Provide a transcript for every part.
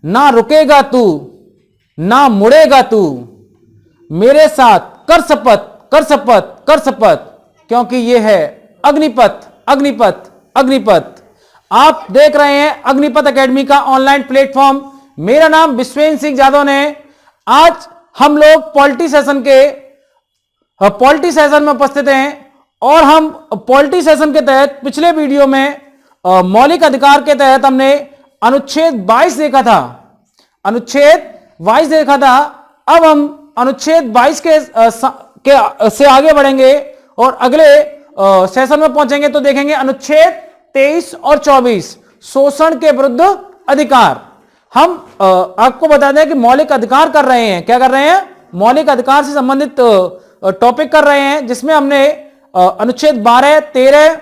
ना रुकेगा तू, ना मुड़ेगा तू, मेरे साथ कर शपथ, कर शपथ, कर शपथ, क्योंकि ये है अग्निपथ, अग्निपथ, अग्निपथ। आप देख रहे हैं अग्निपथ एकेडमी का ऑनलाइन प्लेटफॉर्म। मेरा नाम विश्वेंद्र सिंह जादव ने। आज हम लोग पॉलिटी सेशन में उपस्थित हैं और हम पॉलिटी सेशन के तहत पिछले वीडियो में मौलिक अधिकार के तहत हमने अनुच्छेद 22 देखा था, अनुच्छेद 22 देखा था। अब हम अनुच्छेद 22 से आगे बढ़ेंगे और अगले सेशन में पहुंचेंगे तो देखेंगे अनुच्छेद 23 और 24 शोषण के विरुद्ध अधिकार। हम आपको बता दें कि मौलिक अधिकार कर रहे हैं। क्या कर रहे हैं? मौलिक अधिकार से संबंधित टॉपिक कर रहे हैं, जिसमें हमने अनुच्छेद 12, 13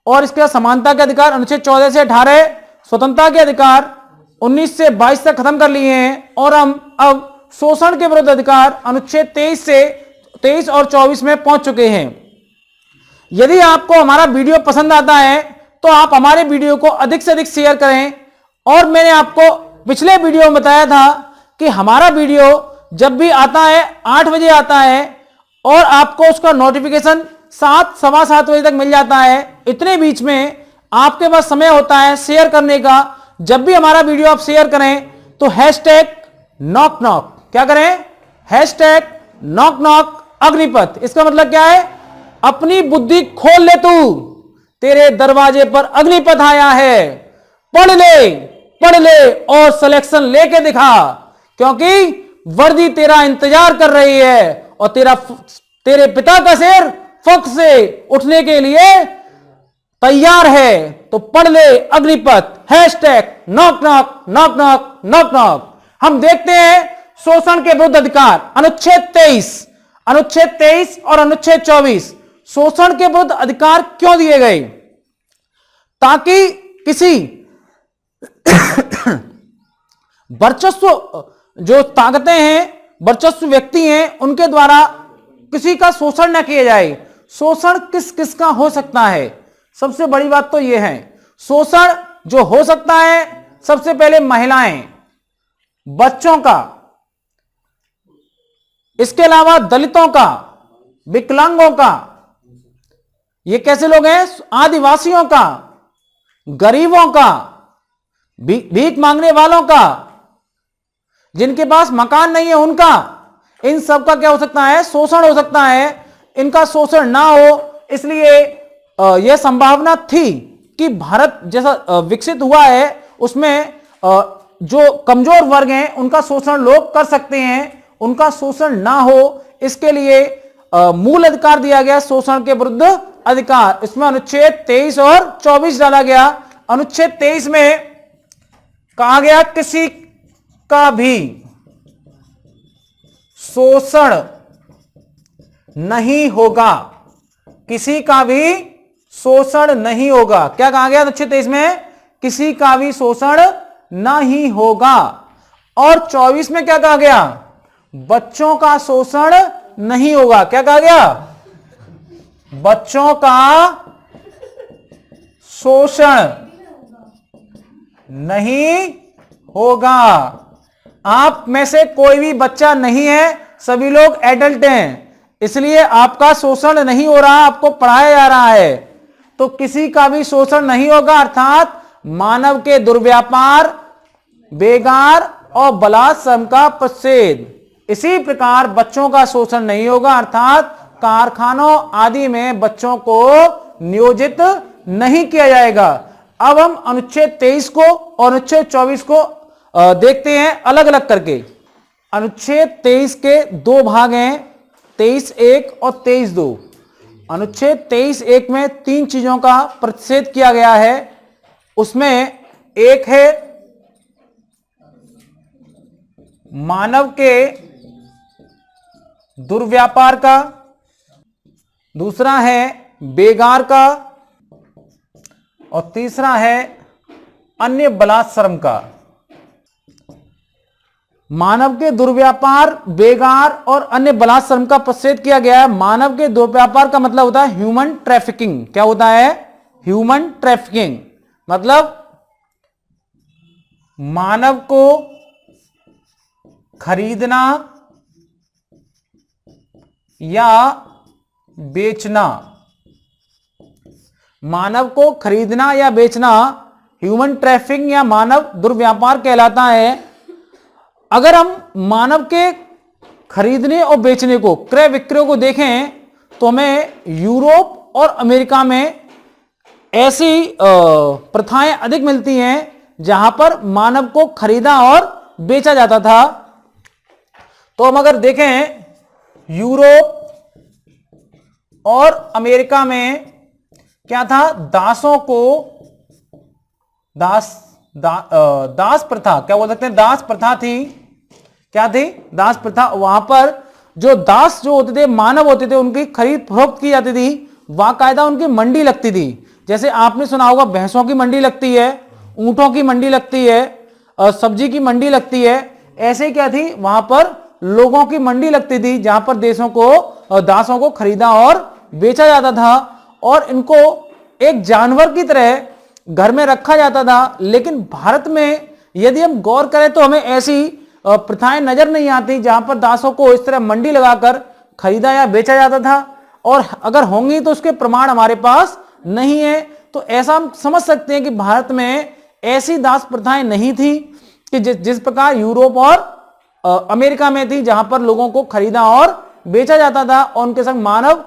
और इसके बाद समानता के अधिकार अनुच्छेद 14 से 18, स्वतंत्रता के अधिकार 19 से 22 तक खत्म कर लिए हैं और हम अब शोषण के विरुद्ध अधिकार अनुच्छेद 23 और 24 में पहुंच चुके हैं। यदि आपको हमारा वीडियो पसंद आता है तो आप हमारे वीडियो को अधिक से अधिक शेयर करें। और मैंने आपको पिछले वीडियो में बताया था कि हमारा वीडियो जब भी आता है 8 बजे आता है और आपको उसका नोटिफिकेशन 7, सवा 7 बजे तक मिल जाता है। इतने बीच में आपके पास समय होता है शेयर करने का। जब भी हमारा वीडियो आप शेयर करें तो हैशटैग नॉक नॉक, क्या करें? Hashtag knock knock Agnipath. इसका मतलब क्या है? अपनी बुद्धि खोल ले तू, तेरे दरवाजे पर अग्निपथ आया है, पढ़ ले, पढ़ ले और सिलेक्शन लेके दिखा, क्योंकि वर्दी तेरा इंतजार कर रही है और तेरे पिता का सिर फख्र से उठने के लिए तैयार है। तो पढ़ ले Agnipath, hashtag knock knock, knock knock, knock knock. हम देखते हैं शोषण के विरुद्ध अधिकार अनुच्छेद 23 और अनुच्छेद 24 शोषण के विरुद्ध अधिकार क्यों दिए गए? ताकि किसी वर्चस्व जो ताकतें हैं, वर्चस्व व्यक्ति हैं, उनके द्वारा किसी का शोषण न किया जाए। शोषण किस किस का हो सकता है? सबसे बड़ी बात तो यह है, शोषण जो हो सकता है सबसे पहले महिलाएं, बच्चों का, इसके अलावा दलितों का, विकलांगों का, ये कैसे लोग हैं? आदिवासियों का, गरीबों का, भीख मांगने वालों का, जिनके पास मकान नहीं है उनका, इन सब का क्या हो सकता है? शोषण हो सकता है। इनका शोषण ना हो, इसलिए यह संभावना थी कि भारत जैसा विकसित हुआ है उसमें जो कमजोर वर्ग हैं उनका शोषण लोग कर सकते हैं, उनका शोषण ना हो इसके लिए मूल अधिकार दिया गया शोषण के विरुद्ध अधिकार। इसमें अनुच्छेद 23 और 24 डाला गया। अनुच्छेद 23 में कहा गया किसी का भी शोषण नहीं होगा, किसी का भी शोषण नहीं होगा। क्या कहा गया अनुच्छेद 23 में? किसी का भी शोषण नहीं होगा। और 24 में क्या कहा गया? बच्चों का शोषण नहीं होगा। क्या कहा गया? बच्चों का शोषण नहीं होगा। आप में से कोई भी बच्चा नहीं है, सभी लोग एडल्ट हैं, इसलिए आपका शोषण नहीं हो रहा, आपको पढ़ाया जा रहा है। तो किसी का भी शोषण नहीं होगा, अर्थात मानव के दुर्व्यापार, बेगार और बलात्संग का प्रतिषेध। इसी प्रकार बच्चों का शोषण नहीं होगा, अर्थात कारखानों आदि में बच्चों को नियोजित नहीं किया जाएगा। अब हम अनुच्छेद 23 को और अनुच्छेद 24 को देखते हैं अलग अलग करके। अनुच्छेद 23 के दो भाग हैं, 23(1) और 23(2). अनुच्छेद 23(1) में 3 चीजों का प्रतिषेध किया गया है। उसमें एक है मानव के दुर्व्यापार का, दूसरा है बेगार का और तीसरा है अन्य बलात्संग का। मानव के दुर्व्यापार, बेगार और अन्य बलात्संग का प्रतिषेध किया गया है। मानव के दुर्व्यापार का मतलब होता है ह्यूमन ट्रैफिकिंग। क्या होता है? ह्यूमन ट्रैफिकिंग मतलब मानव को खरीदना या बेचना, मानव को खरीदना या बेचना ह्यूमन ट्रैफिकिंग या मानव दुर्व्यापार कहलाता है। अगर हम मानव के खरीदने और बेचने को, क्रय विक्रय को देखें तो हमें यूरोप और अमेरिका में ऐसी प्रथाएं अधिक मिलती हैं जहां पर मानव को खरीदा और बेचा जाता था। तो हम अगर देखें यूरोप और अमेरिका में क्या था, दासों को दास प्रथा, क्या बोल सकते हैं, दास प्रथा थी। क्या थी? दास प्रथा। वहां पर जो दास जो होते थे, मानव होते थे, उनकी खरीद फरोख्त की जाती थी, बाकायदा उनकी मंडी लगती थी। जैसे आपने सुना होगा भैंसों की मंडी लगती है, ऊंटों की मंडी लगती है, सब्जी की मंडी लगती है। ऐसे क्या थी, वहां पर लोगों की मंडी लगती थी जहां पर देशों को, दासों को खरीदा और बेचा जाता था और इनको एक जानवर की तरह घर में रखा जाता था। लेकिन भारत में यदि हम गौर करें तो हमें ऐसी प्रथाएं नजर नहीं आती जहां पर दासों को इस तरह मंडी लगाकर खरीदा या बेचा जाता था, और अगर होंगी तो उसके प्रमाण हमारे पास नहीं है। तो ऐसा हम समझ सकते हैं कि भारत में ऐसी दास प्रथाएं नहीं थी कि जिस प्रकार यूरोप और अमेरिका में थी, जहां पर लोगों को खरीदा और बेचा जाता था और उनके संग मानव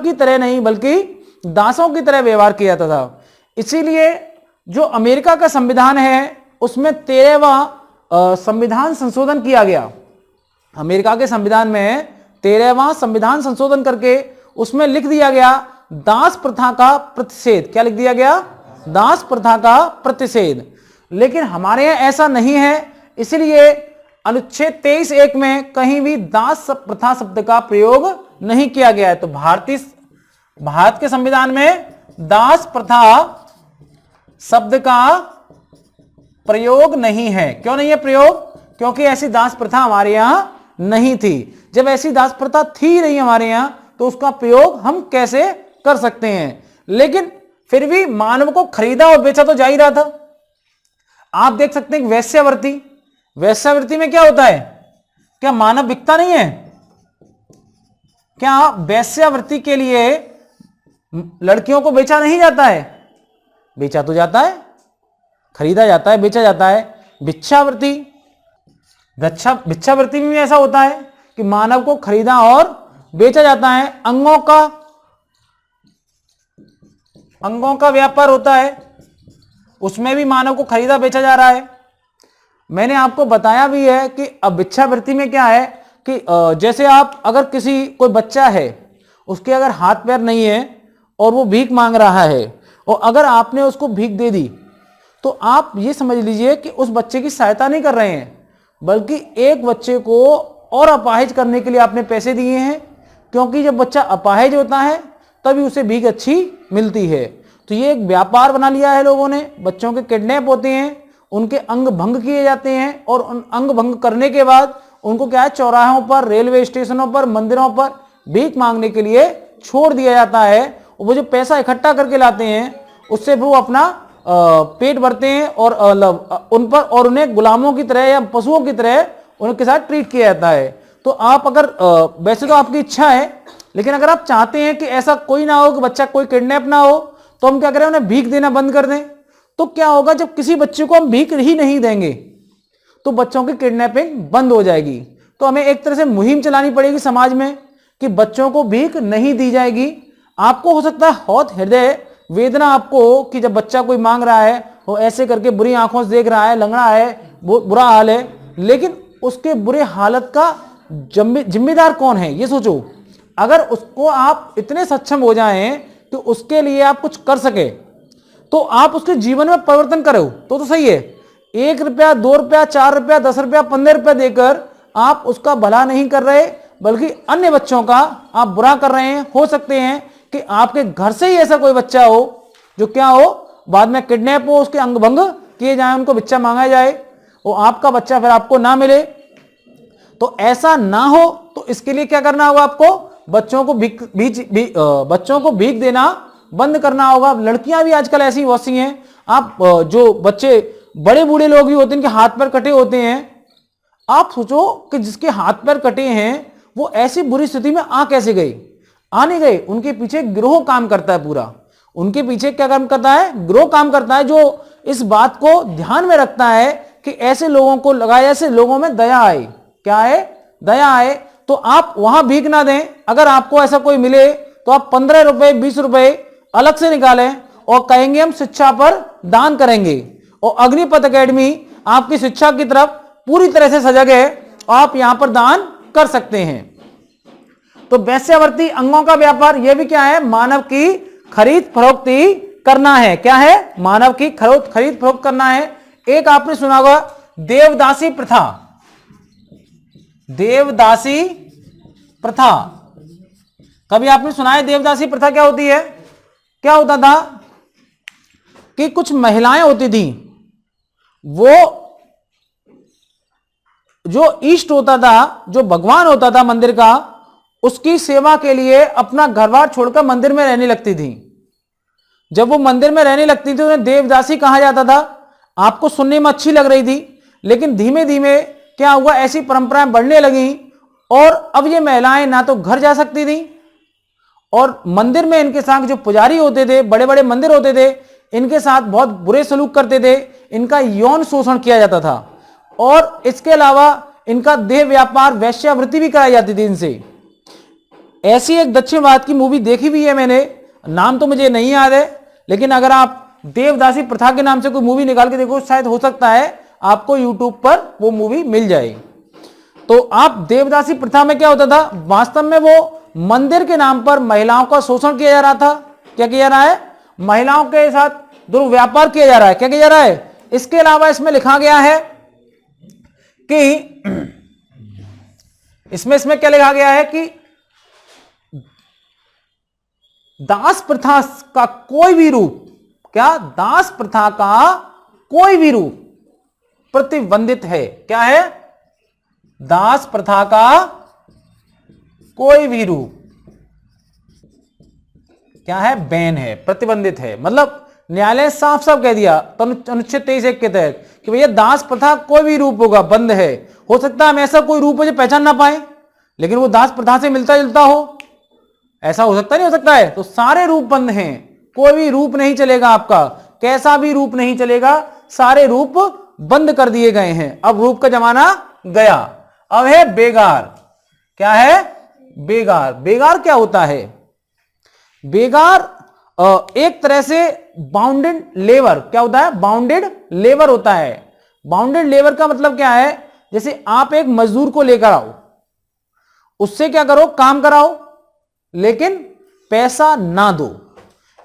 की तरह नहीं बल्कि दासों की तरह व्यवहार किया जाता था। इसीलिए जो अमेरिका का संविधान है उसमें 13वां संविधान संशोधन किया गया। अमेरिका के संविधान में 13वां संविधान संशोधन करके उसमें लिख दिया गया दास प्रथा का प्रतिषेध। क्या लिख दिया गया? दास प्रथा का प्रतिषेध। लेकिन हमारे यहां ऐसा नहीं है, इसलिए अनुच्छेद 23(1) में कहीं भी दास प्रथा शब्द का प्रयोग नहीं किया गया है। तो भारत के संविधान में दास प्रथा शब्द का प्रयोग नहीं है। क्यों नहीं है प्रयोग? क्योंकि ऐसी दास प्रथा हमारे यहां नहीं थी। जब ऐसी दास प्रथा थी नहीं हमारे यहां तो उसका प्रयोग हम कैसे कर सकते हैं? लेकिन फिर भी मानव को खरीदा और बेचा तो जा ही रहा था। आप देख सकते हैं वेश्यावृत्ति, वेश्यावृत्ति में क्या होता है? क्या मानव बिकता नहीं है? क्या वेश्यावृत्ति के लिए लड़कियों को बेचा नहीं जाता है? बेचा तो जाता है, खरीदा जाता है, बेचा जाता है। भिक्षावृत्ति, भिक्षावृत्ति में भी ऐसा होता है कि मानव को खरीदा और बेचा जाता है। अंगों का व्यापार होता है, उसमें भी मानव को खरीदा बेचा जा रहा है। मैंने आपको बताया भी है कि अब भिक्षावृत्ति में क्या है कि जैसे आप अगर कोई बच्चा है, उसके अगर हाथ पैर नहीं है और वो भीख मांग रहा है और अगर आपने उसको भीख दे दी तो आप ये समझ लीजिए कि उस बच्चे की सहायता नहीं कर रहे हैं, बल्कि एक बच्चे को और अपाहिज करने के लिए आपने पैसे दिए हैं। क्योंकि जब बच्चा अपाहिज होता है तभी उसे भीख अच्छी मिलती है। तो ये एक व्यापार बना लिया है लोगों ने। बच्चों के किडनैप होते हैं, उनके अंग भंग किए जाते हैं और उन अंग भंग करने के बाद उनको क्या है, चौराहों पर, रेलवे स्टेशनों पर, मंदिरों पर भीख मांगने के लिए छोड़ दिया जाता है। वो जो पैसा इकट्ठा करके लाते हैं उससे वो अपना पेट भरते हैं और उन पर और उन्हें गुलामों की तरह या पशुओं की तरह उनके साथ ट्रीट किया जाता है। तो आप अगर वैसे तो आपकी इच्छा है, लेकिन अगर आप चाहते हैं कि ऐसा कोई ना हो कि बच्चा कोई किडनैप ना हो, तो हम क्या करें, उन्हें भीख देना बंद कर दें। तो क्या होगा, जब किसी बच्चे को हम भीख ही नहीं देंगे तो बच्चों की किडनैपिंग बंद हो जाएगी। तो हमें एक तरह से मुहिम चलानी पड़ेगी समाज में कि बच्चों को भीख नहीं दी जाएगी। आपको हो सकता है बहुत हृदय वेदना आपको कि जब बच्चा कोई मांग रहा है, वो ऐसे करके बुरी आंखों से देख रहा है, लंगड़ा है, बुरा हाल है, लेकिन उसके बुरे हालत का जिम्मेदार कौन है ये सोचो। अगर उसको आप इतने सक्षम हो जाएं कि उसके लिए आप कुछ कर सके तो आप उसके जीवन में परिवर्तन करो तो सही है। 1 रुपया, 2 रुपया, 4 रुपया, 10 रुपया, 15 रुपया देकर आप उसका भला नहीं कर रहे, बल्कि अन्य बच्चों का आप बुरा कर रहे हैं। हो सकते हैं कि आपके घर से ही ऐसा कोई बच्चा हो जो क्या हो, बाद में किडनैप हो, उसके अंग भंग किए जाए, उनको भिक्षा मांगा जाए, वो आपका बच्चा फिर आपको ना मिले। तो ऐसा ना हो तो इसके लिए क्या करना होगा, आपको बच्चों को भीख देना बंद करना होगा। लड़कियां भी आजकल ऐसी बहुत सी हैं, आप जो बच्चे बड़े बूढ़े लोग भी होते हैं, इनके हाथ पैर कटे होते हैं, आप सोचो कि जिसके हाथ पैर कटे हैं वो ऐसी बुरी स्थिति में आ कैसे गए? आ नहीं गए, उनके पीछे गिरोह काम करता है पूरा। उनके पीछे क्या काम करता है? गिरोह काम करता है, जो इस बात को ध्यान में रखता है कि ऐसे लोगों को लगाए, ऐसे लोगों में दया आए। क्या है? दया आए। तो आप वहां भीख ना दें। अगर आपको ऐसा कोई मिले तो आप 15 रुपए 20 रुपए अलग से निकालें और कहेंगे हम शिक्षा पर दान करेंगे। और अग्निपथ एकेडमी आपकी शिक्षा की तरफ पूरी तरह से सजग है, आप यहां पर दान कर सकते हैं। तो वैश्यावृत्ति अंगों का व्यापार, यह भी क्या है? मानव की खरीद फरोख्ती करना है। क्या है? मानव की खरीद फरोख्त करना है। एक आपने सुना होगा देवदासी प्रथा। देवदासी प्रथा कभी आपने सुना है? देवदासी प्रथा क्या होती है? क्या होता था कि कुछ महिलाएं होती थी, वो जो इष्ट होता था, जो भगवान होता था मंदिर का, उसकी सेवा के लिए अपना घर बार छोड़कर मंदिर में रहने लगती थी। जब वो मंदिर में रहने लगती थी उन्हें देवदासी कहा जाता था। आपको सुनने में अच्छी लग रही थी, लेकिन धीमे धीमे क्या हुआ, ऐसी परंपराएं बढ़ने लगी और अब ये महिलाएं ना तो घर जा सकती थी और मंदिर में इनके साथ जो पुजारी होते थे, बड़े बड़े मंदिर होते थे, इनके साथ बहुत बुरे सलूक करते थे। इनका यौन शोषण किया जाता था और इसके अलावा इनका देह व्यापार, वेश्यावृत्ति भी कराई जाती थी इनसे। ऐसी एक दक्षिण भारत की मूवी देखी हुई है मैंने, नाम तो मुझे नहीं याद है, लेकिन अगर आप देवदासी प्रथा के नाम से कोई मूवी निकाल के देखो, शायद हो सकता है आपको यूट्यूब पर वो मूवी मिल जाए। तो आप देवदासी प्रथा में क्या होता था? वास्तव में वो मंदिर के नाम पर महिलाओं का शोषण किया जा रहा था। क्या किया जा रहा है? महिलाओं के साथ दुर्व्यापार किया जा रहा है। क्या किया जा रहा है? इसके अलावा इसमें लिखा गया है कि इसमें क्या लिखा गया है कि दास प्रथा का कोई भी रूप, क्या? दास प्रथा का कोई भी रूप प्रतिबंधित है। क्या है? दास प्रथा का कोई भी रूप क्या है? बैन है, प्रतिबंधित है। मतलब न्यायालय साफ साफ कह दिया अनुच्छेद 23(1) के तहत कि भैया दास प्रथा कोई भी रूप होगा, बंद है। हो सकता है हम ऐसा कोई रूप हो जो पहचान ना पाए, लेकिन वो दास प्रथा से मिलता जुलता हो, ऐसा हो सकता नहीं हो सकता है? तो सारे रूप बंद हैं, कोई भी रूप नहीं चलेगा आपका, कैसा भी रूप नहीं चलेगा, सारे रूप बंद कर दिए गए हैं। अब रूप का जमाना गया, अब है बेगार। क्या है? बेगार। बेगार क्या होता है? बेगार एक तरह से बाउंडेड लेबर। क्या होता है? बाउंडेड लेबर होता है। बाउंडेड लेबर का मतलब क्या है? जैसे आप एक मजदूर को लेकर आओ, उससे क्या करो? काम कराओ, लेकिन पैसा ना दो,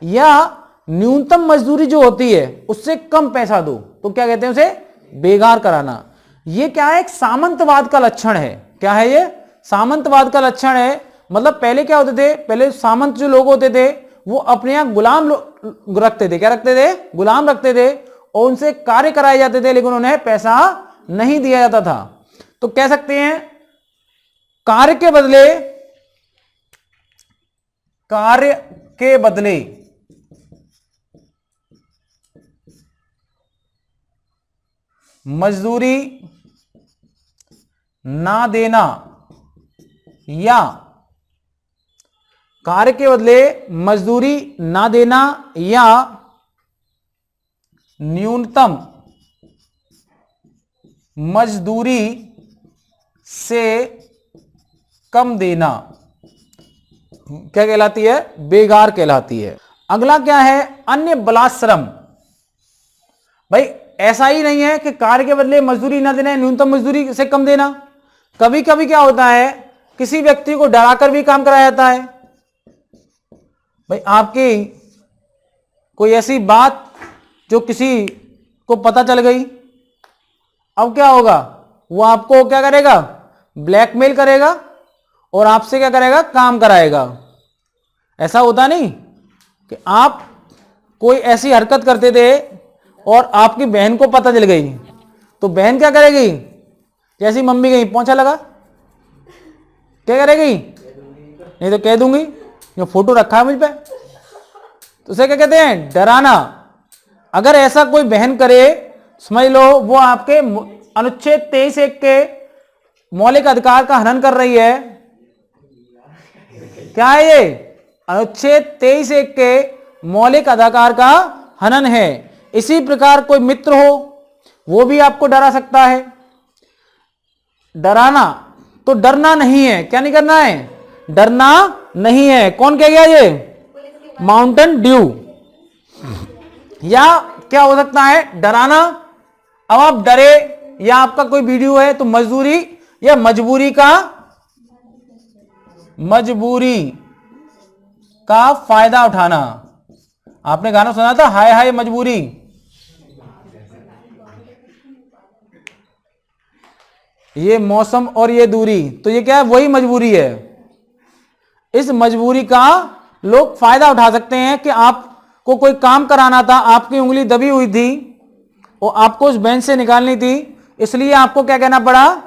या न्यूनतम मजदूरी जो होती है उससे कम पैसा दो, तो क्या कहते हैं? उसे बेगार कराना। ये क्या है? एक सामंतवाद का लक्षण है। क्या है ये? सामंतवाद का लक्षण है। मतलब पहले क्या होते थे? पहले सामंत जो लोग होते थे वो अपने यहां गुलाम रखते थे। क्या रखते थे? गुलाम रखते थे और उनसे कार्य कराए जाते थे, लेकिन उन्हें पैसा नहीं दिया जाता था। तो कह सकते हैं कार्य के बदले मजदूरी ना देना, या कार्य के बदले मजदूरी ना देना, या न्यूनतम मजदूरी से कम देना, क्या कहलाती है? बेगार कहलाती है। अगला क्या है? अन्य बलाश्रम। भाई ऐसा ही नहीं है कि कार्य के बदले मजदूरी ना देना, न्यूनतम मजदूरी से कम देना। कभी कभी क्या होता है, किसी व्यक्ति को डराकर भी काम कराया जाता है। भाई आपकी कोई ऐसी बात जो किसी को पता चल गई, अब क्या होगा? वो आपको क्या करेगा? ब्लैकमेल करेगा और आपसे क्या करेगा? काम कराएगा। ऐसा होता नहीं कि आप कोई ऐसी हरकत करते थे और आपकी बहन को पता चल गई, तो बहन क्या करेगी? जैसी मम्मी गई पोंछा लगा, क्या करेगी? नहीं तो कह दूंगी, जो फोटो रखा है मुझ पे, तो उसे क्या कहते हैं? डराना। अगर ऐसा कोई बहन करे, समझ लो वो आपके अनुच्छेद 23(1) के मौलिक अधिकार का हनन कर रही है। क्या है ये? अनुच्छेद 23(1) के मौलिक अधिकार का हनन है। इसी प्रकार कोई मित्र हो, वो भी आपको डरा सकता है। डराना तो डरना नहीं है, क्या नहीं करना है? डरना नहीं है। कौन कह गया ये? Mountain Dew. या क्या हो सकता है? डराना। अब आप डरे या आपका कोई वीडियो है तो मजदूरी या मजबूरी का फायदा उठाना। आपने गाना सुना था, हाय हाय मजबूरी। ये मौसम और ये दूरी, तो ये क्या है? वही मजबूरी है। इस मजबूरी का लोग फायदा उठा सकते हैं कि आपको कोई काम कराना था, आपकी उंगली दबी हुई थी और आपको उस बेंच से निकालनी थी, इसलिए आपको क्या कहना पड़ा?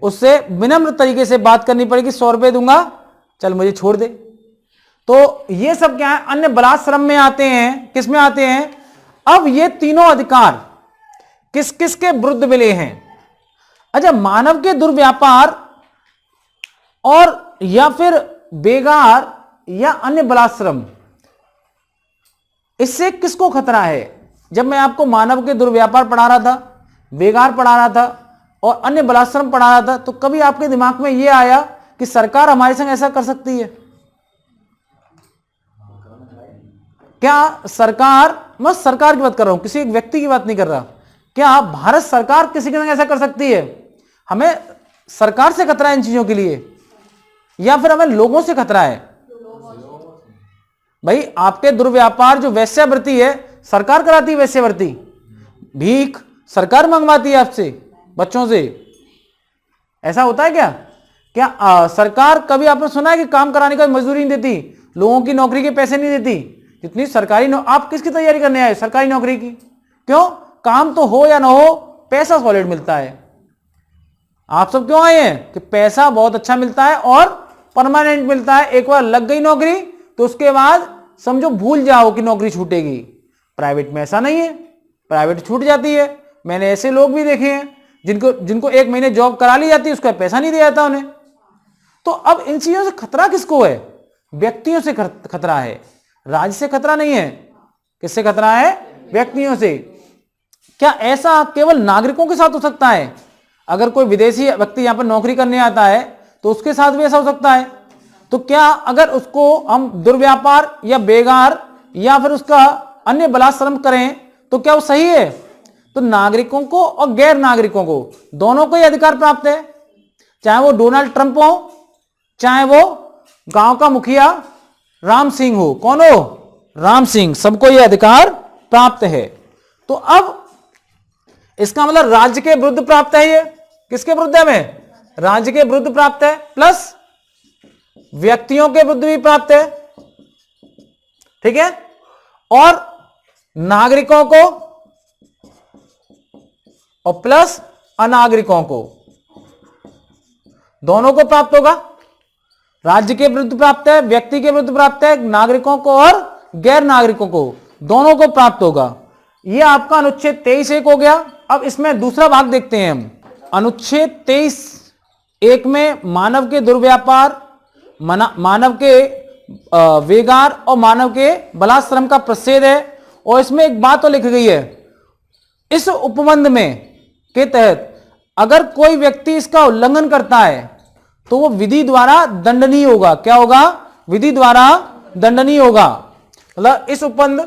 उससे विनम्र तरीके से बात करनी पड़ेगी, 100 रुपए दूंगा, चल मुझे छोड़ दे। तो ये सब क्या है? अन्य बलात्श्रम में आते हैं। किस में आते हैं? अब ये तीनों अधिकार किस किस के विरुद्ध मिले हैं? अच्छा, मानव के दुर्व्यापार और या फिर बेगार या अन्य बलात्श्रम, इससे किसको खतरा है? जब मैं आपको मानव के दुर्व्यापार पढ़ा रहा था, बेगार पढ़ा रहा था और अन्य बलात्श्रम पढ़ा रहा था, तो कभी आपके दिमाग में यह आया कि सरकार हमारे संग ऐसा कर सकती है? क्या सरकार, मैं सरकार की बात कर रहा हूं, किसी एक व्यक्ति की बात नहीं कर रहा, क्या भारत सरकार किसी के संग ऐसा कर सकती है? हमें सरकार से खतरा है इन चीजों के लिए या फिर हमें लोगों से खतरा है? भाई आपके दुर्व्यापार जो वेश्यावृत्ति है, सरकार कराती है वेश्यावृत्ति। भीख सरकार मंगवाती है आपसे, बच्चों से। ऐसा होता है क्या? क्या सरकार, कभी आपने सुना है कि काम कराने का मजदूरी नहीं देती, लोगों की नौकरी के पैसे नहीं देती? जितनी सरकारी आप किसकी तैयारी करने आए? सरकारी नौकरी की। क्यों? काम तो हो या ना हो, पैसा सॉलिड मिलता है। आप सब क्यों आए हैं? कि पैसा बहुत अच्छा मिलता है और परमानेंट मिलता है। एक बार लग गई नौकरी तो उसके बाद समझो भूल जाओ कि नौकरी छूटेगी। प्राइवेट में ऐसा नहीं है, प्राइवेट छूट जाती है। मैंने ऐसे लोग भी देखे हैं जिनको 1 महीने जॉब करा ली जाती है, उसका पैसा नहीं दिया जाता उन्हें। तो अब इन चीजों से खतरा किसको है? व्यक्तियों से खतरा है, राज्य से खतरा नहीं है। किससे खतरा है? व्यक्तियों से। क्या ऐसा केवल नागरिकों के साथ हो सकता है? अगर कोई विदेशी व्यक्ति यहां पर नौकरी करने आता है तो उसके साथ भी ऐसा हो सकता है? तो क्या अगर उसको हम दुर्व्यापार या बेगार या फिर उसका अन्य बलात्सर्म करें तो क्या वो सही है? तो नागरिकों को और गैर नागरिकों को दोनों को ही अधिकार प्राप्त है। चाहे वो डोनाल्ड ट्रंप हो, चाहे वो गांव का मुखिया राम सिंह हो। कौन हो? राम सिंह। सबको यह अधिकार प्राप्त है। तो अब इसका मतलब राज्य के विरुद्ध प्राप्त है। ये किसके विरुद्ध है? हमें राज्य के विरुद्ध प्राप्त है, प्लस व्यक्तियों के विरुद्ध भी प्राप्त है। ठीक है? और नागरिकों को और प्लस अनागरिकों को, दोनों को प्राप्त होगा। राज्य के विरुद्ध प्राप्त है, व्यक्ति के विरुद्ध प्राप्त है, नागरिकों को और गैर नागरिकों को, दोनों को प्राप्त होगा। यह आपका अनुच्छेद 23(1) हो गया। अब इसमें दूसरा भाग देखते हैं हम। अनुच्छेद 23(1) में मानव के दुर्व्यापार, मानव के वेगार और मानव के बलात्श्रम का प्रच्छेद है। और इसमें एक बात तो लिखी गई है, इस उपबंध में के तहत अगर कोई व्यक्ति इसका उल्लंघन करता है तो वो विधि द्वारा दंडनीय होगा। क्या होगा? विधि द्वारा दंडनीय होगा। मतलब इस उपबंध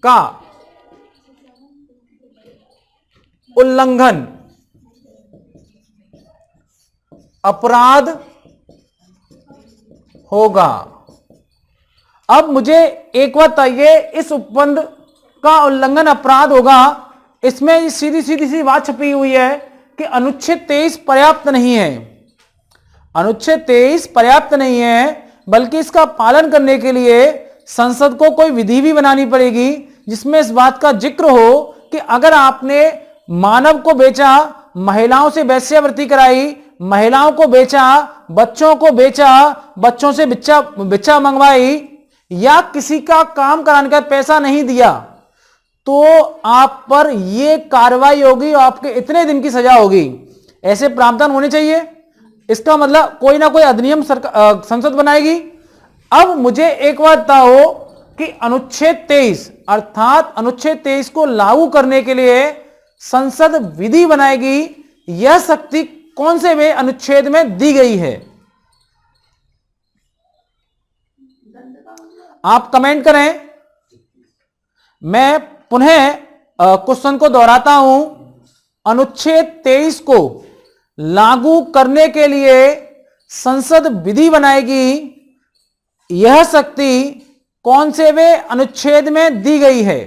का उल्लंघन अपराध होगा। अब मुझे एक बात बताइए, इस उपबंध का उल्लंघन अपराध होगा, इसमें सीधी सी बात छपी हुई है कि अनुच्छेद 23 पर्याप्त नहीं है। अनुच्छेद 23 पर्याप्त नहीं है, बल्कि इसका पालन करने के लिए संसद को कोई विधि भी बनानी पड़ेगी जिसमें इस बात का जिक्र हो कि अगर आपने मानव को बेचा, महिलाओं से वेश्यावृत्ति कराई, महिलाओं को बेचा, बच्चों को बेचा, बच्चों से बिच्छा मंगवाई या किसी का काम कराने का पैसा नहीं दिया तो आप पर यह कार्रवाई होगी और आपके इतने दिन की सजा होगी। ऐसे प्रावधान होने चाहिए। इसका मतलब कोई ना कोई अधिनियम संसद बनाएगी। अब मुझे एक बात बताओ कि अनुच्छेद 23 अर्थात अनुच्छेद 23 को लागू करने के लिए संसद विधि बनाएगी, यह शक्ति कौन से वे अनुच्छेद में दी गई है? आप कमेंट करें। मैं पुनः क्वेश्चन को दोहराता हूं। अनुच्छेद 23 को लागू करने के लिए संसद विधि बनाएगी, यह शक्ति कौन से वे अनुच्छेद में दी गई है?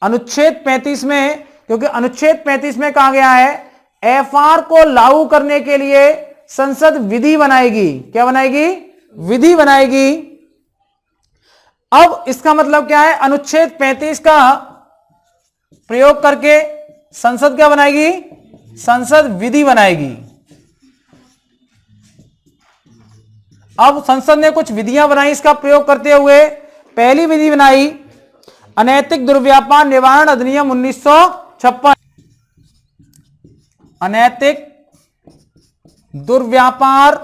अनुच्छेद 35 में, क्योंकि अनुच्छेद 35 में कहा गया है एफआर को लागू करने के लिए संसद विधि बनाएगी। क्या बनाएगी? विधि बनाएगी। अब इसका मतलब क्या है? अनुच्छेद 35 का प्रयोग करके संसद क्या बनाएगी? संसद विधि बनाएगी। अब संसद ने कुछ विधियां बनाई इसका प्रयोग करते हुए। पहली विधि बनाई अनैतिक दुर्व्यापार निवारण अधिनियम 1956। अनैतिक दुर्व्यापार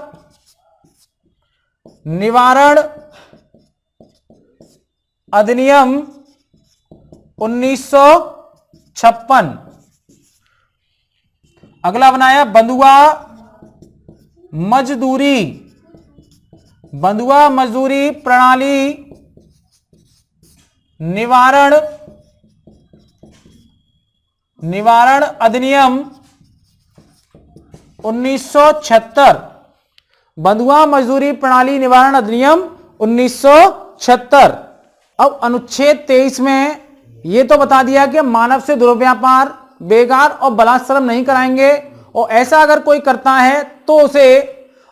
निवारण अधिनियम 1956। अगला बनाया बंधुआ मजदूरी प्रणाली निवारण अधिनियम 1976। बंधुआ मजदूरी प्रणाली निवारण अधिनियम 1976। अब अनुच्छेद 23 में यह तो बता दिया कि मानव से दुर्व्यापार, बेगार और बलात्सर्म नहीं कराएंगे, और ऐसा अगर कोई करता है तो उसे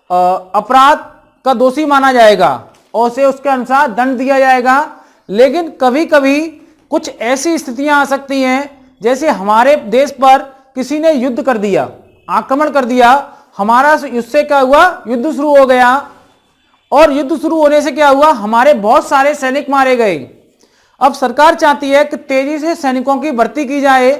अपराध का दोषी माना जाएगा और उसे उसके अनुसार दंड दिया जाएगा। लेकिन कभी कभी कुछ ऐसी स्थितियां आ सकती हैं, जैसे हमारे देश पर किसी ने युद्ध कर दिया, आक्रमण कर दिया, हमारा उससे क्या हुआ? युद्ध शुरू हो गया, और युद्ध शुरू होने से क्या हुआ? हमारे बहुत सारे सैनिक मारे गए। अब सरकार चाहती है कि तेजी से सैनिकों की भर्ती की जाए।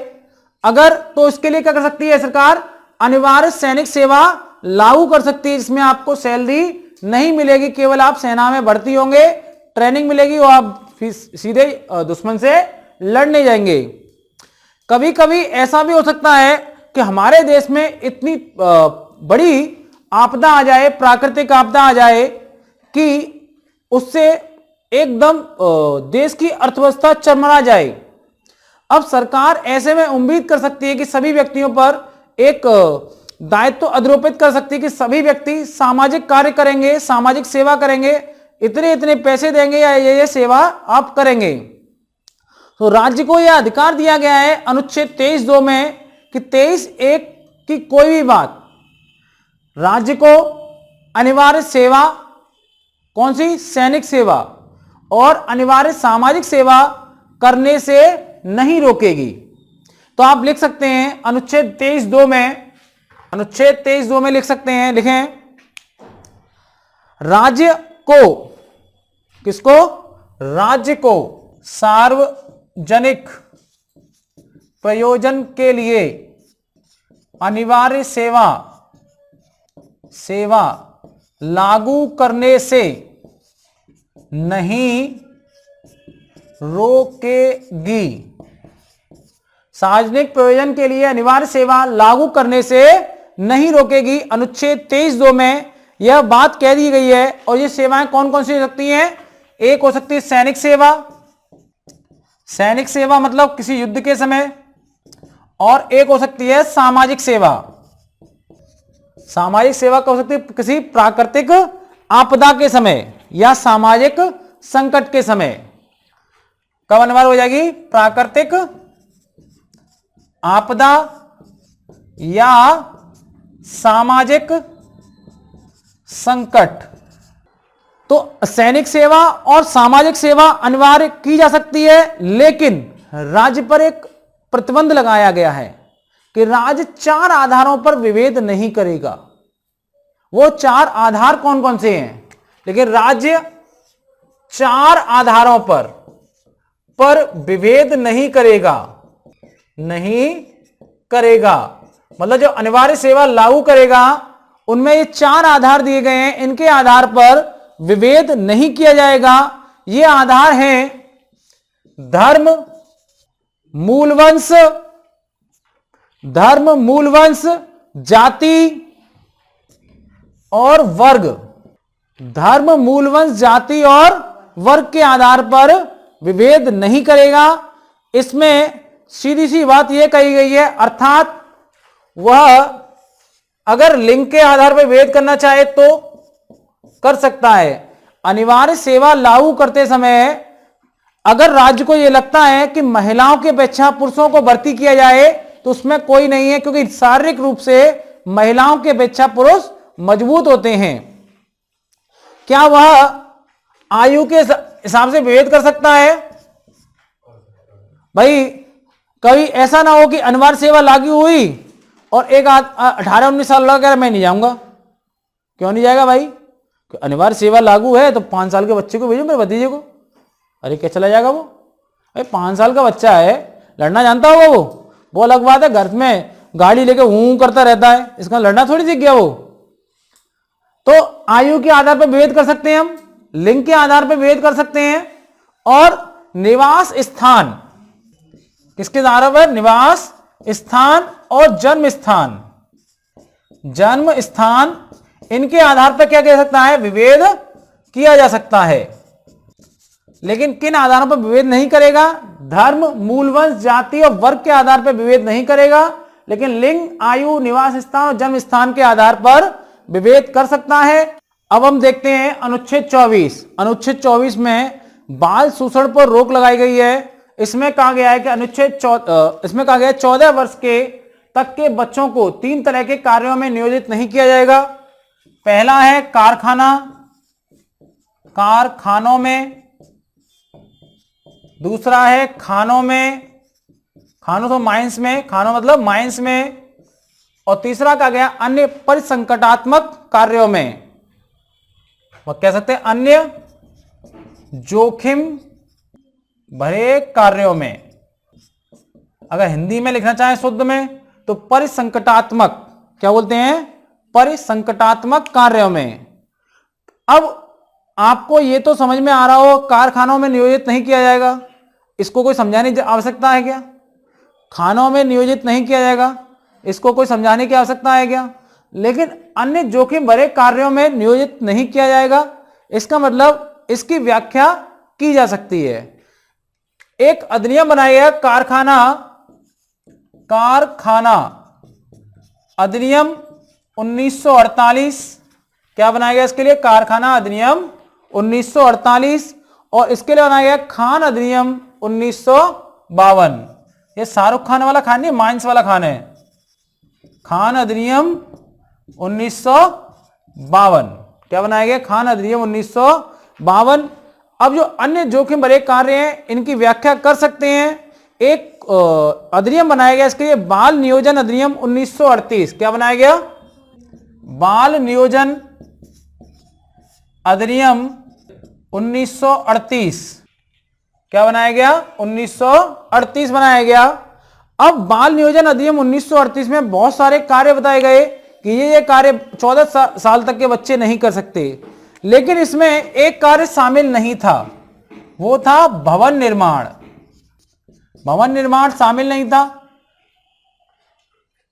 अगर तो इसके लिए क्या कर सकती है सरकार? अनिवार्य सैनिक सेवा लागू कर सकती है, जिसमें आपको सैलरी नहीं मिलेगी, केवल आप सेना में भर्ती होंगे, ट्रेनिंग मिलेगी और आप सीधे दुश्मन से लड़ने जाएंगे। कभी कभी ऐसा भी हो सकता है कि हमारे देश में इतनी बड़ी आपदा आ जाए, प्राकृतिक आपदा आ जाए कि उससे एकदम देश की अर्थव्यवस्था चरमरा जाए। अब सरकार ऐसे में उम्मीद कर सकती है कि सभी व्यक्तियों पर एक दायित्व आरोपित कर सकती है कि सभी व्यक्ति सामाजिक कार्य करेंगे, सामाजिक सेवा करेंगे, इतने इतने पैसे देंगे या ये सेवा आप करेंगे। तो राज्य को यह अधिकार दिया गया है अनुच्छेद 23(2) में कि 23(1) की कोई भी बात राज्य को अनिवार्य सेवा, कौन सी? सैनिक सेवा और अनिवार्य सामाजिक सेवा करने से नहीं रोकेगी। तो आप लिख सकते हैं अनुच्छेद 23(2) में, अनुच्छेद 23(2) में लिख सकते हैं, लिखें राज्य को, किसको? राज्य को सार्वजनिक प्रयोजन के लिए अनिवार्य सेवा लागू करने से नहीं रोकेगी। सार्वजनिक प्रयोजन के लिए अनिवार्य सेवा लागू करने से नहीं रोकेगी। अनुच्छेद 23(2) में यह बात कह दी गई है। और ये सेवाएं कौन कौन सी हो सकती हैं? एक हो सकती है सैनिक सेवा, सैनिक सेवा मतलब किसी युद्ध के समय, और एक हो सकती है सामाजिक सेवा। सामाजिक सेवा कब हो सकती है? किसी प्राकृतिक आपदा के समय या सामाजिक संकट के समय। कब अनिवार्य हो जाएगी? प्राकृतिक आपदा या सामाजिक संकट। तो सैनिक सेवा और सामाजिक सेवा अनिवार्य की जा सकती है, लेकिन राज्य पर एक प्रतिबंध लगाया गया है कि राज्य 4 आधारों पर विभेद नहीं करेगा। वो 4 आधार कौन कौन से हैं, लेकिन राज्य 4 आधारों पर विभेद नहीं करेगा, नहीं करेगा। मतलब जो अनिवार्य सेवा लागू करेगा उनमें ये 4 आधार दिए गए हैं, इनके आधार पर विभेद नहीं किया जाएगा। ये आधार हैं धर्म, मूलवंश, जाति और वर्ग। धर्म, मूलवंश, जाति और वर्ग के आधार पर विभेद नहीं करेगा। इसमें सीधी सी बात यह कही गई है, अर्थात वह अगर लिंग के आधार पर विभेद करना चाहे तो कर सकता है। अनिवार्य सेवा लागू करते समय अगर राज्य को यह लगता है कि महिलाओं की अपेक्षा पुरुषों को भर्ती किया जाए तो उसमें कोई नहीं है, क्योंकि शारीरिक रूप से महिलाओं की अपेक्षा पुरुष मजबूत होते हैं। क्या वह आयु के हिसाब से विभेद कर सकता है? भाई कभी ऐसा ना हो कि अनिवार्य सेवा लागू हुई और एक 18-19 साल लगा, मैं नहीं जाऊंगा। क्यों नहीं जाएगा भाई? अनिवार्य सेवा लागू है तो 5 साल के बच्चे को भेजो मेरे भतीजे को। अरे क्या चला जाएगा वो? अरे 5 साल का बच्चा है, लड़ना जानता होगा वो अलग बात है। घर में गाड़ी लेके हूं करता रहता है, इसका लड़ना थोड़ी सीख गया वो। तो आयु के आधार पर विभेद कर सकते हैं हम, लिंग के आधार पर विभेद कर सकते हैं, और निवास स्थान, किसके आधार पर? निवास स्थान और जन्म स्थान, इनके आधार पर क्या कह सकता है? विभेद किया जा सकता है। लेकिन किन आधारों पर विभेद नहीं करेगा? धर्म, मूलवंश, जाति और वर्ग के आधार पर विभेद नहीं करेगा, लेकिन लिंग, आयु, निवास स्थान और जन्म स्थान के आधार पर विभेद कर सकता है। अब हम देखते हैं अनुच्छेद 24। अनुच्छेद 24 में बाल शोषण पर रोक लगाई गई है। इसमें कहा गया है कि इसमें कहा गया है 14 वर्ष के तक के बच्चों को 3 तरह के कार्यों में नियोजित नहीं किया जाएगा। पहला है कारखानों में, दूसरा है खानों तो माइंस में, खानों मतलब माइंस में, और तीसरा कहा गया अन्य परिसंकटात्मक कार्यों में, वो कह सकते हैं अन्य जोखिम भरे कार्यों में। अगर हिंदी में लिखना चाहें शुद्ध में तो परिसंकटात्मक, क्या बोलते हैं? परिसंकटात्मक कार्यों में। अब आपको यह तो समझ में आ रहा हो कारखानों में नियोजित नहीं किया जाएगा, इसको कोई समझाने की आवश्यकता है क्या? खानों में नियोजित नहीं किया जाएगा, इसको कोई समझाने की आवश्यकता है क्या? लेकिन अन्य जोखिम भरे कार्यों में नियोजित नहीं किया जाएगा, इसका मतलब इसकी व्याख्या की जा सकती है। एक अधिनियम बनाया गया कारखाना अधिनियम 1948। क्या बनाया गया इसके लिए? कारखाना अधिनियम 1948। और इसके लिए बनाया गया खान अधिनियम 1952। ये शाहरुख खान वाला खान नहीं, माइंस वाला खान है। खान अधिनियम 1952। क्या बनाया गया? खान अधिनियम 1952। अब जो अन्य जोखिम भरे कार्य हैं इनकी व्याख्या कर सकते हैं। एक अधिनियम बनाया गया इसके लिए, बाल नियोजन अधिनियम 1938। क्या बनाया गया? बाल नियोजन अधिनियम 1938। क्या बनाया गया? 1938 बनाया गया। अब बाल नियोजन अधिनियम 1938 में बहुत सारे कार्य बताए गए कि ये कार्य 14 साल तक के बच्चे नहीं कर सकते, लेकिन इसमें एक कार्य शामिल नहीं था, वो था भवन निर्माण। भवन निर्माण शामिल नहीं था।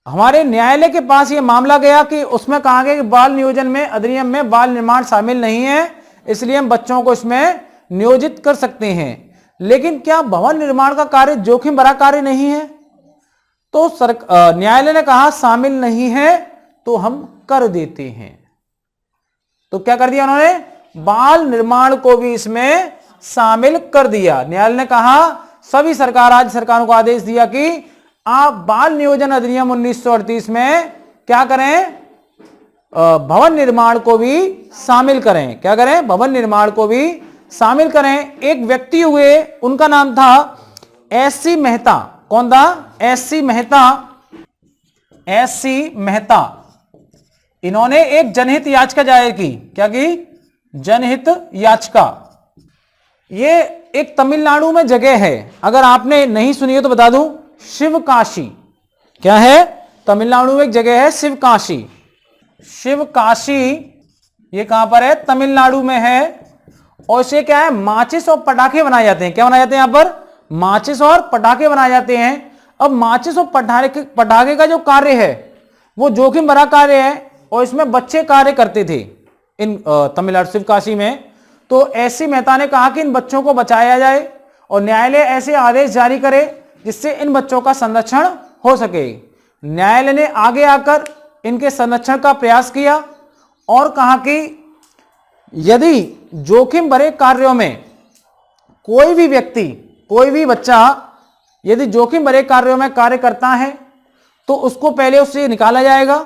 हमारे न्यायालय के पास यह मामला गया कि उसमें कहा गया कि बाल नियोजन में अधिनियम में बाल निर्माण शामिल नहीं है, इसलिए हम बच्चों को इसमें नियोजित कर सकते हैं। लेकिन क्या भवन निर्माण का कार्य जोखिम भरा कार्य नहीं है? तो न्यायालय ने कहा शामिल नहीं है तो हम कर देते हैं। तो क्या कर दिया उन्होंने? बाल निर्माण को भी इसमें शामिल कर दिया। न्यायालय ने कहा, सभी राज्य सरकारों को आदेश दिया कि आप बाल नियोजन अधिनियम 1938 में क्या करें? भवन निर्माण को भी शामिल करें। क्या करें? भवन निर्माण को भी शामिल करें। एक व्यक्ति हुए, उनका नाम था एससी मेहता। कौन था? एससी मेहता। एससी मेहता इन्होंने एक जनहित याचिका दायर की। क्या की? जनहित याचिका। ये एक तमिलनाडु में जगह है, अगर आपने नहीं सुनी है तो बता दूं, शिवकाशी। क्या है? तमिलनाडु में एक जगह है शिवकाशी। शिवकाशी ये कहां पर है? तमिलनाडु में है। और इसे क्या है? माचिस और पटाखे बनाए जाते हैं। क्या बनाए जाते हैं यहां पर? माचिस और पटाखे बनाए जाते हैं। अब माचिस और पटाखे का जो कार्य है वो जोखिम भरा कार्य है, और इसमें बच्चे कार्य करते थे इन तमिलनाडु शिवकाशी में। तो एससी मेहता ने कहा कि इन बच्चों को बचाया जाए और न्यायालय ऐसे आदेश जारी करे जिससे इन बच्चों का संरक्षण हो सके। न्यायालय ने आगे आकर इनके संरक्षण का प्रयास किया और कहा कि यदि जोखिम भरे कार्यों में कोई भी व्यक्ति, कोई भी बच्चा यदि जोखिम भरे कार्यों में कार्य करता है तो उसको पहले उससे निकाला जाएगा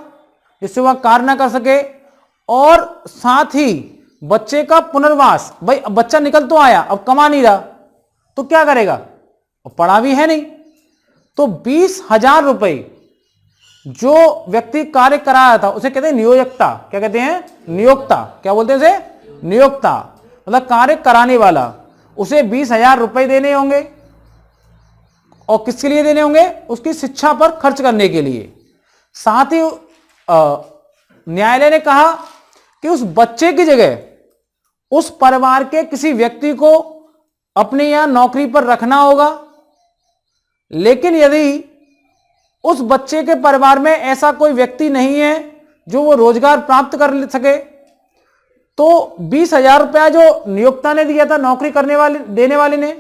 जिससे वह कार्य ना कर सके, और साथ ही बच्चे का पुनर्वास। भाई अब बच्चा निकल तो आया, अब कमा नहीं रहा तो क्या करेगा? पढ़ा भी है नहीं, तो 20,000 रुपए जो व्यक्ति कार्य कराया था उसे कहते हैं नियोक्ता। क्या कहते हैं? नियोक्ता। क्या बोलते हैं उसे? नियोक्ता, मतलब कार्य कराने वाला। उसे 20,000 रुपए देने होंगे, और किसके लिए देने होंगे? उसकी शिक्षा पर खर्च करने के लिए। साथ ही न्यायालय ने कहा कि उस बच्चे की जगह उस परिवार के किसी व्यक्ति को अपने यहां नौकरी पर रखना होगा, लेकिन यदि उस बच्चे के परिवार में ऐसा कोई व्यक्ति नहीं है जो वो रोजगार प्राप्त कर सके, तो 20,000 रुपया जो नियोक्ता ने दिया था नौकरी करने वाले देने वाले ने,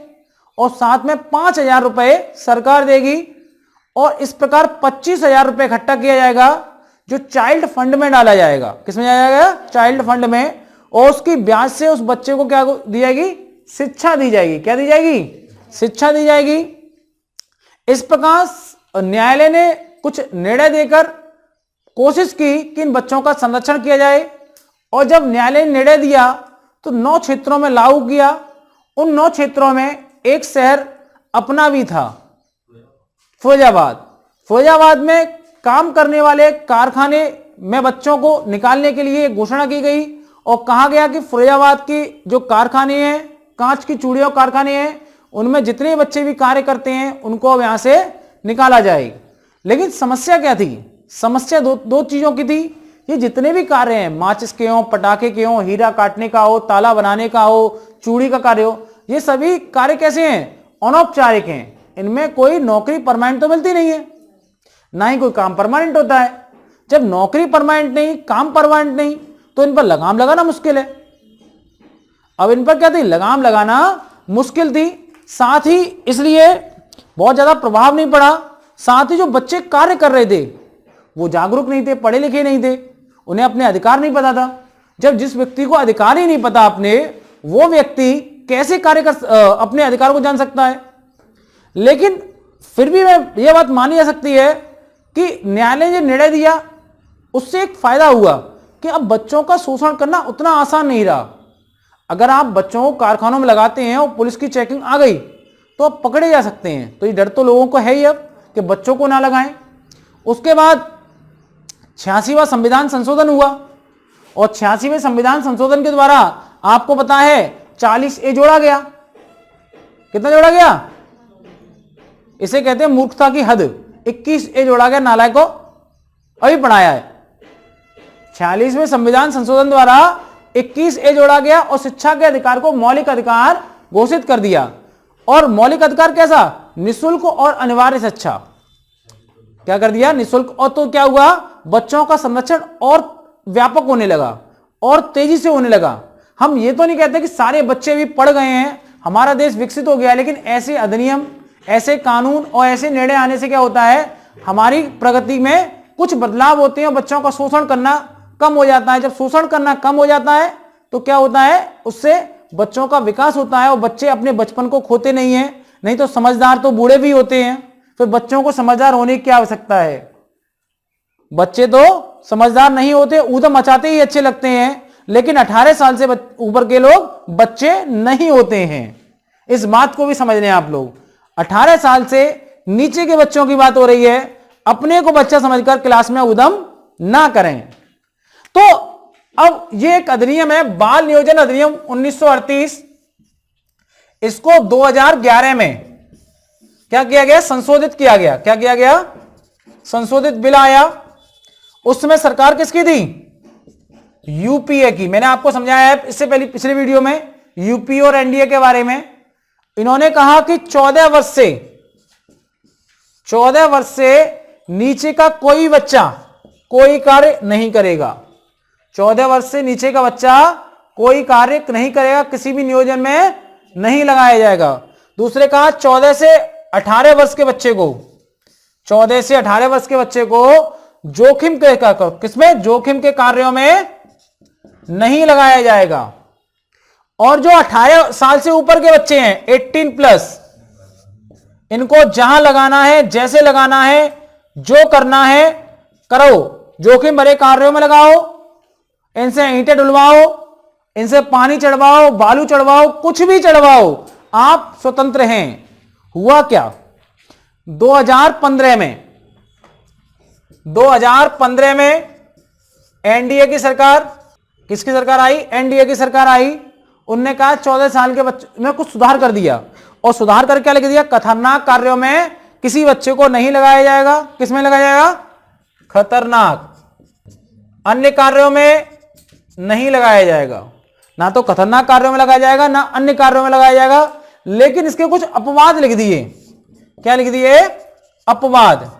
और साथ में 5,000 रुपए सरकार देगी, और इस प्रकार 25,000 रुपए इकट्ठा किया जाएगा जो चाइल्ड फंड में डाला जाएगा। किसमें जाएगा? चाइल्ड फंड में। और उसकी ब्याज से उस बच्चे को क्या दी जाएगी? शिक्षा दी जाएगी। क्या दी जाएगी? शिक्षा दी जाएगी। इस प्रकार न्यायालय ने कुछ निर्णय देकर कोशिश की कि इन बच्चों का संरक्षण किया जाए, और जब न्यायालय ने निर्णय दिया तो 9 क्षेत्रों में लागू किया। उन 9 क्षेत्रों में एक शहर अपना भी था, फिरोजाबाद। फिरोजाबाद में काम करने वाले कारखाने में बच्चों को निकालने के लिए घोषणा की गई, और कहा गया कि फिरोजाबाद की जो कारखाने हैं, कांच की चूड़ियों कारखाने हैं, उनमें जितने बच्चे भी कार्य करते हैं उनको अब यहां से निकाला जाए। लेकिन समस्या क्या थी? समस्या दो चीजों की थी। ये जितने भी कार्य हैं, माचिस के हों, पटाखे के हों, हीरा काटने का हो, ताला बनाने का हो, चूड़ी का कार्य हो, ये सभी कार्य कैसे हैं? अनौपचारिक हैं। इनमें कोई नौकरी परमानेंट तो मिलती नहीं है, ना ही कोई काम परमानेंट होता है। जब नौकरी परमानेंट नहीं, काम परमानेंट नहीं, तो इन पर लगाम लगाना मुश्किल है। अब इन पर क्या थी? लगाम लगाना मुश्किल थी। साथ ही इसलिए बहुत ज्यादा प्रभाव नहीं पड़ा। साथ ही जो बच्चे कार्य कर रहे थे वो जागरूक नहीं थे, पढ़े लिखे नहीं थे, उन्हें अपने अधिकार नहीं पता था। जब जिस व्यक्ति को अधिकार ही नहीं पता अपने, वो व्यक्ति कैसे कार्य कर अपने अधिकार को जान सकता है? लेकिन फिर भी यह बात मानी जा सकती है कि न्यायालय ने निर्णय दिया उससे एक फायदा हुआ कि अब बच्चों का शोषण करना उतना आसान नहीं रहा। अगर आप बच्चों को कारखानों में लगाते हैं और पुलिस की चेकिंग आ गई तो अब पकड़े जा सकते हैं। तो ये डर तो लोगों को है ही अब कि बच्चों को ना लगाएं। उसके बाद 86वां संविधान संशोधन हुआ, और 86वें संविधान संशोधन के द्वारा आपको पता है 40A जोड़ा गया। कितना जोड़ा गया? इसे कहते हैं मूर्खता की हद। 21A जोड़ा गया, नालायक को अभी पढ़ाया है। 46वें संविधान संशोधन द्वारा 21A जोड़ा गया और शिक्षा के अधिकार को मौलिक अधिकार घोषित कर दिया। और मौलिक अधिकार कैसा? निःशुल्क और अनिवार्य शिक्षा। क्या कर दिया? निःशुल्क। और तो क्या हुआ? बच्चों का संरक्षण और व्यापक होने लगा और तेजी से होने लगा। हम ये तो नहीं कहते कि सारे बच्चे भी पढ़ गए हैं, हमारा देश विकसित हो गया, लेकिन ऐसे अधिनियम, ऐसे कानून और ऐसे निर्णय आने से क्या होता है? हमारी प्रगति में कुछ बदलाव होते हैं और बच्चों का शोषण करना कम हो जाता है। जब शोषण करना कम हो जाता है तो क्या होता है? उससे बच्चों का विकास होता है और बच्चे अपने बचपन को खोते नहीं है। नहीं तो समझदार तो बूढ़े भी होते हैं, फिर बच्चों को समझदार होने की क्या आवश्यकता है? बच्चे तो समझदार नहीं होते, ऊधम मचाते ही अच्छे लगते हैं, लेकिन 18 साल से ऊपर के लोग बच्चे नहीं होते हैं। इस बात को भी समझ रहे हैं आप लोग। 18 साल से नीचे के बच्चों की बात हो रही है। अपने को बच्चा समझकर क्लास में ऊधम ना करें। तो अब ये एक अधिनियम है, बाल नियोजन अधिनियम 1938। इसको 2011 में क्या किया गया, संशोधित किया गया। क्या किया गया, संशोधित बिल आया। उस समय सरकार किसकी थी, यूपीए की। मैंने आपको समझाया है इससे पहले पिछले वीडियो में यूपीए और एनडीए के बारे में। इन्होंने कहा कि 14 वर्ष से नीचे का कोई बच्चा कोई कार्य नहीं करेगा। 14 वर्ष से नीचे का बच्चा कोई कार्य नहीं करेगा, किसी भी नियोजन में नहीं लगाया जाएगा। दूसरे कहा 14 से 18 वर्ष के बच्चे को, 14 से 18 वर्ष के बच्चे को जोखिम के किसमें, जोखिम के कार्यों में नहीं लगाया जाएगा। और जो 18 साल से ऊपर के बच्चे हैं 18+, इनको जहां लगाना है, जैसे लगाना है, जो करना है करो, जोखिम भरे कार्यों में लगाओ, इनसे ईंटें डुलवाओ, इनसे पानी चढ़वाओ, बालू चढ़वाओ, कुछ भी चढ़वाओ, आप स्वतंत्र हैं। हुआ क्या, 2015 में एनडीए की सरकार, किसकी सरकार आई, एनडीए की सरकार आई। उनने कहा 14 साल के बच्चे में कुछ सुधार कर दिया, और सुधार करके क्या लिख दिया, खतरनाक कार्यों में किसी बच्चे को नहीं लगाया जाएगा। किसमें लगाया जाएगा, खतरनाक, अन्य कार्यों में नहीं लगाया जाएगा। ना तो खतरनाक कार्यों में लगाया जाएगा, ना अन्य कार्यों में लगाया जाएगा। लेकिन इसके कुछ अपवाद लिख दिए। क्या लिख दिए, अपवाद।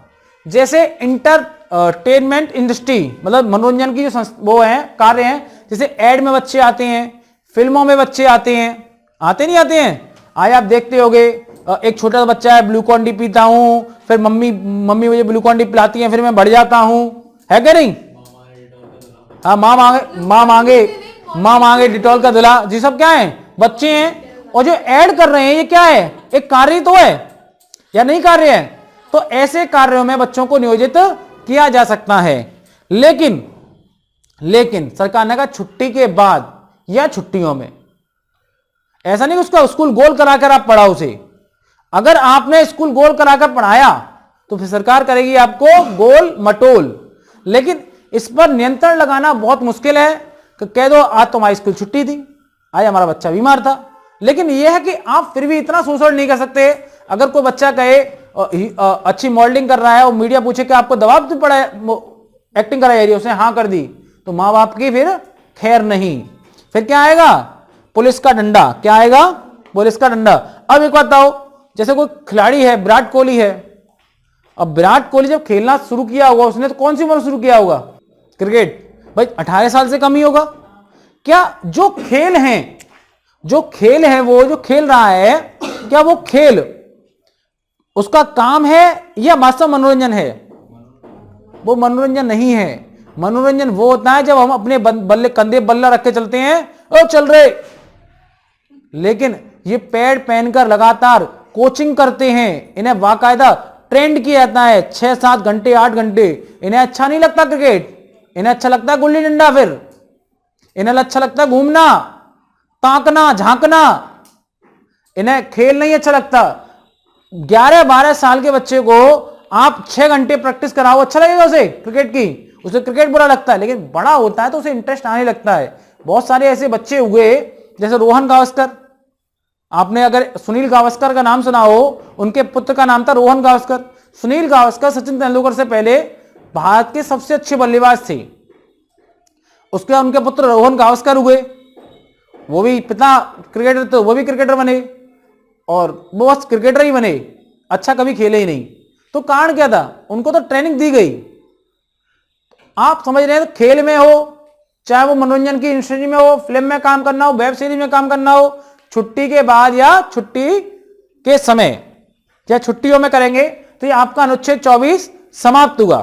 जैसे इंटरटेनमेंट इंडस्ट्री, मतलब मनोरंजन की जो वो है कार्य हैं, जैसे एड में बच्चे आते हैं, फिल्मों में बच्चे आते हैं, आते नहीं आते हैं, आज आप देखते होंगे, एक छोटा सा बच्चा है, ग्लूकॉन डी पीता हूं, फिर मम्मी मुझे ग्लूकॉन डी पिलाती है, फिर मैं बढ़ जाता हूं, है क्या नहीं। हाँ, माँ मांगे डिटॉल का धुला, जी सब क्या है, बच्चे हैं। और जो ऐड कर रहे हैं ये क्या है, एक कार्य तो है या नहीं कार्य है। तो ऐसे कार्यों में बच्चों को नियोजित किया जा सकता है। लेकिन सरकार ने कहा छुट्टी के बाद या छुट्टियों में, ऐसा नहीं कि उसका स्कूल गोल कराकर आप पढ़ाओ उसे। अगर आपने स्कूल गोल कराकर पढ़ाया तो फिर सरकार करेगी आपको गोल मटोल। लेकिन इस पर नियंत्रण लगाना बहुत मुश्किल है कि कह दो आज तो हमारी स्कूल छुट्टी थी, आज हमारा बच्चा बीमार था। लेकिन यह है कि आप फिर भी इतना शोषण नहीं कर सकते। अगर कोई बच्चा कहे अच्छी मॉडलिंग कर रहा है और मीडिया पूछे कि आपको दबाव तो पड़ा एक्टिंग कराई जा रही है, उसने हाँ कर दी, तो माँ बाप की फिर खैर नहीं। फिर क्या आएगा, पुलिस का डंडा। क्या आएगा, पुलिस का डंडा। अब एक बात बताओ, जैसे कोई खिलाड़ी है, विराट कोहली है। अब विराट कोहली जब खेलना शुरू किया होगा, उसने तो कौन सी उम्र शुरू किया होगा, क्रिकेट, भाई 18 साल से कम ही होगा। क्या जो खेल है वो जो खेल रहा है, क्या वो खेल उसका काम है या वास्तव मनोरंजन है? वो मनोरंजन नहीं है। मनोरंजन वो होता है जब हम अपने बल्ले कंधे बल्ला रख के चलते हैं और चल रहे। लेकिन ये पैड पहनकर लगातार कोचिंग करते हैं, इन्हें बाकायदा ट्रेंड किया जाता है 6-7 घंटे 8 घंटे। इन्हें अच्छा नहीं लगता क्रिकेट, इन्हें अच्छा लगता है गुल्ली डंडा, फिर इन्हें अच्छा लगता है घूमना, ताकना, झांकना, इन्हें खेल नहीं अच्छा लगता। 11-12 साल के बच्चे को आप 6 घंटे प्रैक्टिस कराओ, अच्छा लगेगा उसे क्रिकेट की? उसे क्रिकेट बुरा लगता है। लेकिन बड़ा होता है तो उसे इंटरेस्ट आने लगता है। बहुत सारे ऐसे बच्चे हुए जैसे रोहन गावस्कर। आपने अगर सुनील गावस्कर का नाम सुना हो, उनके पुत्र का नाम था रोहन गावस्कर। सुनील गावस्कर सचिन तेंदुलकर से पहले भारत के सबसे अच्छे बल्लेबाज थे। उसके बाद उनके पुत्र रोहन गावस्कर हुए, वो भी पिता क्रिकेटर, तो वो भी क्रिकेटर बने और वो बस क्रिकेटर ही बने, अच्छा कभी खेले ही नहीं। तो कारण क्या था? उनको तो ट्रेनिंग दी गई। आप समझ रहे हैं, तो खेल में हो, चाहे वो मनोरंजन की इंडस्ट्री में हो, फिल्म में काम करना हो, वेब सीरीज में काम करना हो, छुट्टी के बाद या छुट्टी के समय या छुट्टियों में करेंगे तो ये आपका अनुच्छेद 24 समाप्त हुआ।